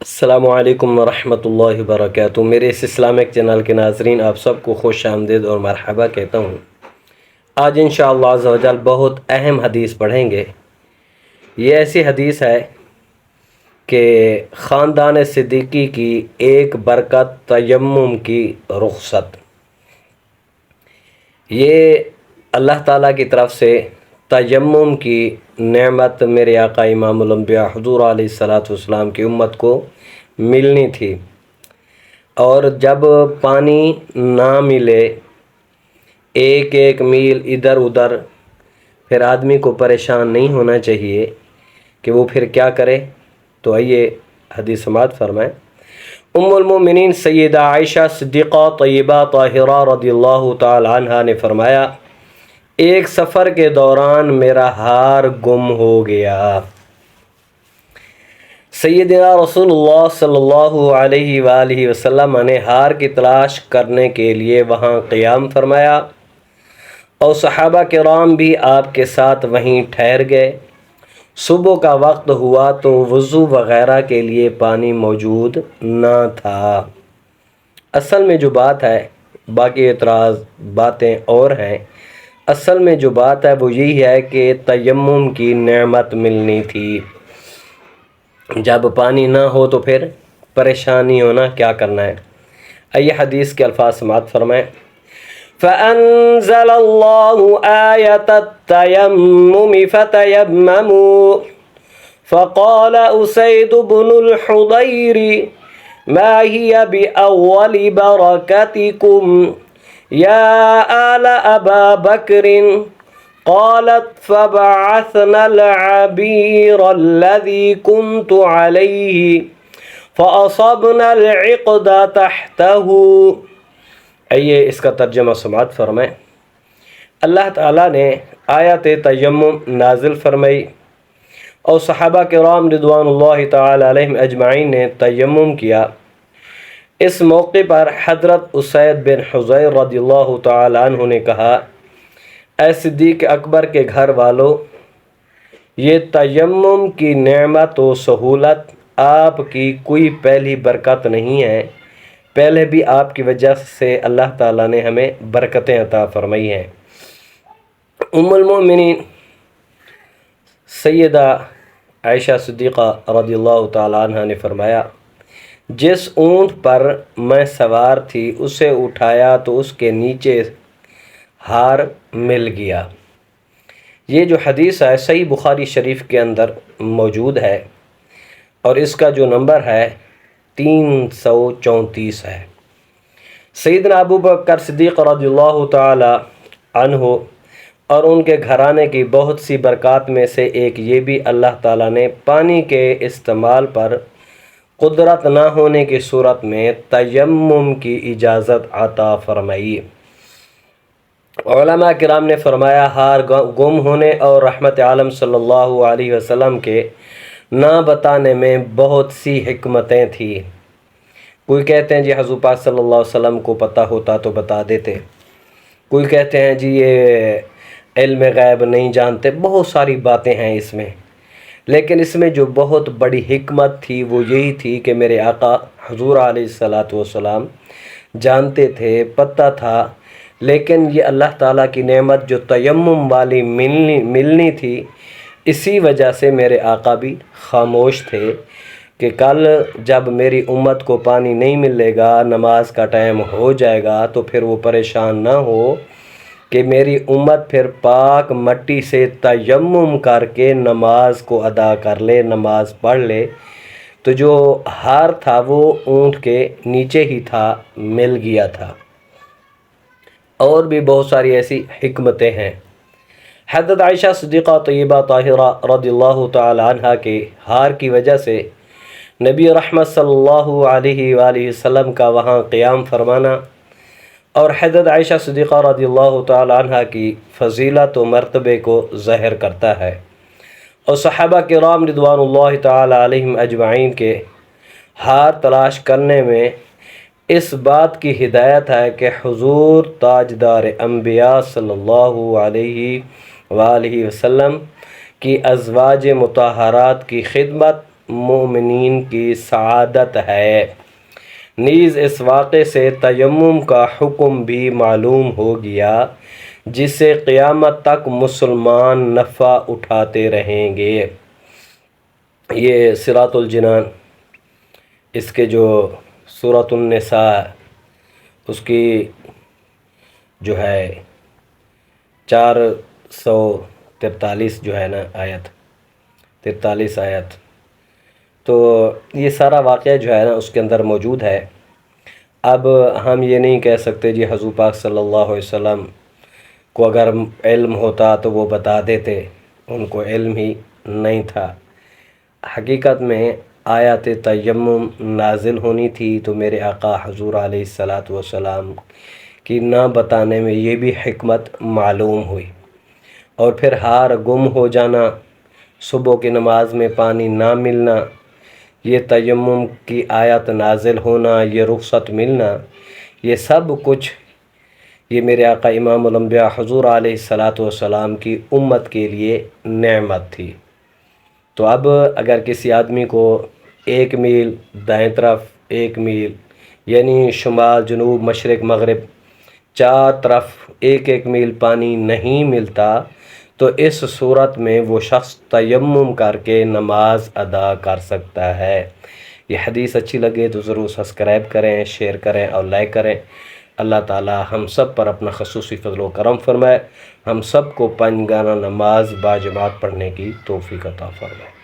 السلام علیکم ورحمۃ اللہ وبرکاتہ۔ میرے اس اسلامک چینل کے ناظرین، آپ سب کو خوش آمدید اور مرحبا کہتا ہوں۔ آج انشاءاللہ عز و جل بہت اہم حدیث پڑھیں گے۔ یہ ایسی حدیث ہے کہ خاندان صدیقی کی ایک برکت، تیمم کی رخصت۔ یہ اللہ تعالیٰ کی طرف سے تیمم کی نعمت میرے آقا امام الانبیاء حضور علیہ الصلاۃ والسلام کی امت کو ملنی تھی، اور جب پانی نہ ملے ایک ایک میل ادھر ادھر، پھر آدمی کو پریشان نہیں ہونا چاہیے کہ وہ پھر کیا کرے۔ تو آئیے حدیث سماعت فرمائیں۔ ام المومنین سیدہ عائشہ صدیقہ طیبہ طاہرہ رضی اللہ تعالی عنہا نے فرمایا، ایک سفر کے دوران میرا ہار گم ہو گیا۔ سیدنا رسول اللہ صلی اللہ علیہ وآلہ وسلم نے ہار کی تلاش کرنے کے لیے وہاں قیام فرمایا، اور صحابہ کرام بھی آپ کے ساتھ وہیں ٹھہر گئے۔ صبح کا وقت ہوا تو وضو وغیرہ کے لیے پانی موجود نہ تھا۔ اصل میں جو بات ہے، باقی اعتراض باتیں اور ہیں، اصل میں جو بات ہے وہ یہی ہے کہ تیمم کی نعمت ملنی تھی۔ جب پانی نہ ہو تو پھر پریشانی ہونا، کیا کرنا ہے۔ آئیے حدیث کے الفاظ سماعت فرمائیں۔ فَأَنزَلَ اللَّهُ آيَةَ التَّيَمُّمِ فَتَيَمَّمُوا فَقَالَ أُسَيْدُ بْنُ الْحُضَيْرِ مَا هِيَ بِأَوَّلِ بَرَكَتِكُمْ يَا آلَ أَبَا بَكْرٍ قالت فبعثنا العبير الذي كنت عليه فأصبنا العقد تحته۔ آئیے اس کا ترجمہ سماعت فرمائیں۔ اللہ تعالیٰ نے آیت تیمم نازل فرمائی، اور صحابہ کرام رضوان اللہ تعالی علیہم اجمعین نے تیمم کیا۔ اس موقع پر حضرت اسید بن حضیر رضی اللہ تعالی عنہ نے کہا، اے صدیق اکبر کے گھر والوں، یہ تیمم کی نعمت و سہولت آپ کی کوئی پہلی برکت نہیں ہے، پہلے بھی آپ کی وجہ سے اللہ تعالیٰ نے ہمیں برکتیں عطا فرمائی ہیں۔ ام المومنین سیدہ عائشہ صدیقہ رضی اللہ تعالی عنہ نے فرمایا، جس اونٹ پر میں سوار تھی اسے اٹھایا تو اس کے نیچے ہار مل گیا۔ یہ جو حدیث ہے صحیح بخاری شریف کے اندر موجود ہے، اور اس کا جو نمبر ہے 334 ہے۔ سیدنا ابو بکر صدیق رضی اللہ تعالی عنہ اور ان کے گھرانے کی بہت سی برکات میں سے ایک یہ بھی اللہ تعالیٰ نے پانی کے استعمال پر قدرت نہ ہونے کی صورت میں تیمم کی اجازت عطا فرمائی۔ علماء کرام نے فرمایا، ہار گم ہونے اور رحمت عالم صلی اللہ علیہ وسلم کے نہ بتانے میں بہت سی حکمتیں تھیں۔ کوئی کہتے ہیں جی حضور پاک صلی اللہ علیہ وسلم کو پتہ ہوتا تو بتا دیتے، کوئی کہتے ہیں جی یہ علم غیب نہیں جانتے، بہت ساری باتیں ہیں اس میں، لیکن اس میں جو بہت بڑی حکمت تھی وہ یہی تھی کہ میرے آقا حضور علیہ الصلاۃ والسلام جانتے تھے، پتہ تھا، لیکن یہ اللہ تعالیٰ کی نعمت جو تیمم والی ملنی تھی، اسی وجہ سے میرے آقا بھی خاموش تھے کہ کل جب میری امت کو پانی نہیں ملے گا، نماز کا ٹائم ہو جائے گا، تو پھر وہ پریشان نہ ہو کہ میری امت پھر پاک مٹی سے تیمم کر کے نماز کو ادا کر لے، نماز پڑھ لے۔ تو جو ہار تھا وہ اونٹ کے نیچے ہی تھا، مل گیا تھا۔ اور بھی بہت ساری ایسی حکمتیں ہیں۔ حضرت عائشہ صدیقہ طیبہ طاہرہ رضی اللہ تعالی عنہ کے ہار کی وجہ سے نبی رحمت صلی اللہ علیہ وآلہ وسلم کا وہاں قیام فرمانا، اور حضرت عائشہ صدیقہ رضی اللہ تعالی عنہ کی فضیلت و مرتبے کو ظاہر کرتا ہے، اور صحابہ کرام رضوان اللہ تعالی علیہم اجمعین کے ہار تلاش کرنے میں اس بات کی ہدایت ہے کہ حضور تاجدار انبیاء صلی اللہ علیہ وآلہ وسلم کی ازواج مطہرات کی خدمت مومنین کی سعادت ہے۔ نیز اس واقعے سے تیمم کا حکم بھی معلوم ہو گیا، جس سے قیامت تک مسلمان نفع اٹھاتے رہیں گے۔ یہ صراط الجنان، اس کے جو سورۃ النساء، اس کی جو ہے 443 جو ہے نا آیت، 43 آیت، تو یہ سارا واقعہ جو ہے نا اس کے اندر موجود ہے۔ اب ہم یہ نہیں کہہ سکتے جی حضور پاک صلی اللہ علیہ وسلم کو اگر علم ہوتا تو وہ بتا دیتے، ان کو علم ہی نہیں تھا۔ حقیقت میں آیات تیمم نازل ہونی تھی تو میرے آقا حضور علیہ الصلاۃ والسلام کی نہ بتانے میں یہ بھی حکمت معلوم ہوئی۔ اور پھر ہار گم ہو جانا، صبح کی نماز میں پانی نہ ملنا، یہ تیمم کی آیت نازل ہونا، یہ رخصت ملنا، یہ سب کچھ یہ میرے آقا امام الانبیاء حضور علیہ الصلاۃ والسلام کی امت کے لیے نعمت تھی۔ تو اب اگر کسی آدمی کو 1 میل دائیں طرف، 1 میل یعنی شمال جنوب مشرق مغرب 4 طرف 1 میل پانی نہیں ملتا، تو اس صورت میں وہ شخص تیمم کر کے نماز ادا کر سکتا ہے۔ یہ حدیث اچھی لگے تو ضرور سبسکرائب کریں، شیئر کریں اور لائک کریں۔ اللہ تعالی ہم سب پر اپنا خصوصی فضل و کرم فرمائے، ہم سب کو 5 گانہ نماز باجماعت پڑھنے کی توفیق عطا فرمائے۔